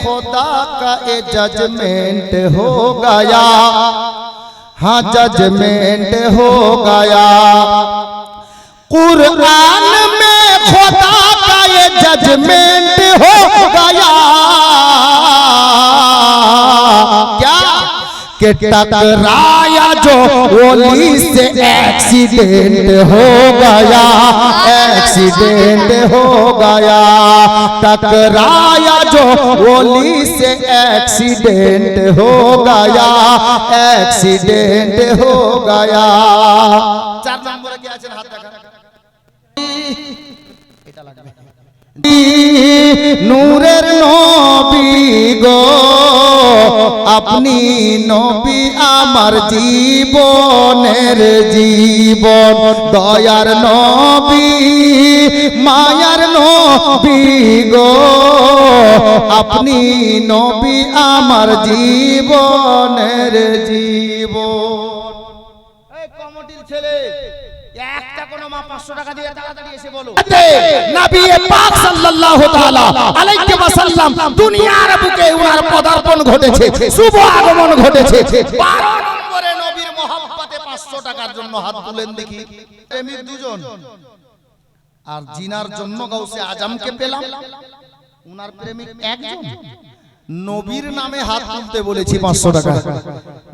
खुदा का ये जजमेंट हो गया, हाँ जजमेंट हो गया। कुरान में खुदा का ये जजमेंट हो गया, क्या कि टकराया जो ओली से एक्सीडेंट हो गया, एक्सीडेंट हो गया। टकराया जो ओली से एक्सीडेंट हो गया, एक्सीडेंट हो गया। 4 নম্বরে কি আছেন হাত দেখা, এটা লাগবে। নূরের নবী গো আপনি নবী আমার জীবনের জীবন, দয়ার নবী মায়ার নবী গো আপনি নবী আমার জীবনের জীবন। এই কমিটির ছেলে একটা কোন মা 500 টাকা দিয়ে তাড়াতাড়ি এসে বলো, নবী পাক সাল্লাল্লাহু তাআলা আলাইহি ওয়াসাল্লাম দুনিয়ার বুকে ওনার পদার্পণ ঘটেছে, শুভ আগমন ঘটেছে। 12 নম্বরে নবীর মহব্বতে 500 টাকার জন্য হাত তুলেন দেখি। প্রেমিক দুজন, আর জিনার জন্য গাউসে আজমকে পেলাম, ওনার প্রেমিক একজন। নবীর নামে হাত তুলতে বলেছি 500 টাকা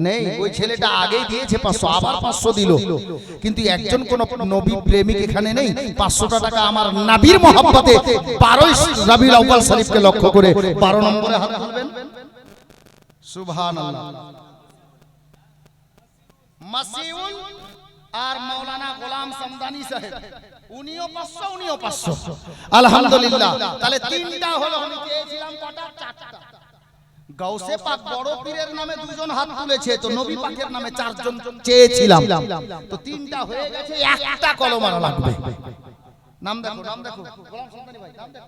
নেই, ওই ছেলেটা আগেই দিয়েছে 500, আবার 500 দিল, কিন্তু একজন কোন নবী প্রেমিক এখানে নেই। 500 টাকা আমার নবীর মহব্বতে 12 রবিউল আউয়াল শরীফকে লক্ষ্য করে 12 নম্বরে হাত তুলবেন। সুবহানাল্লাহ। মাসিউল আর মাওলানা গোলাম সামদানি সাহেব, উনিও 500 উনিও 500। আলহামদুলিল্লাহ, তাহলে 3টা হলো। আমি চেয়েছিলাম কটা? 4টা। গাউসে পাক বড় পীরের নামে 2 জন হাত তুলেছে, তো নবী পাকের নামে 4 জন চেয়েছিলাম, তো 3টা হয়ে গেছে। একটা কলম আর লাগবে। নাম দেখো, নাম দেখো, গোলাম সামদানি ভাই নাম দেখো।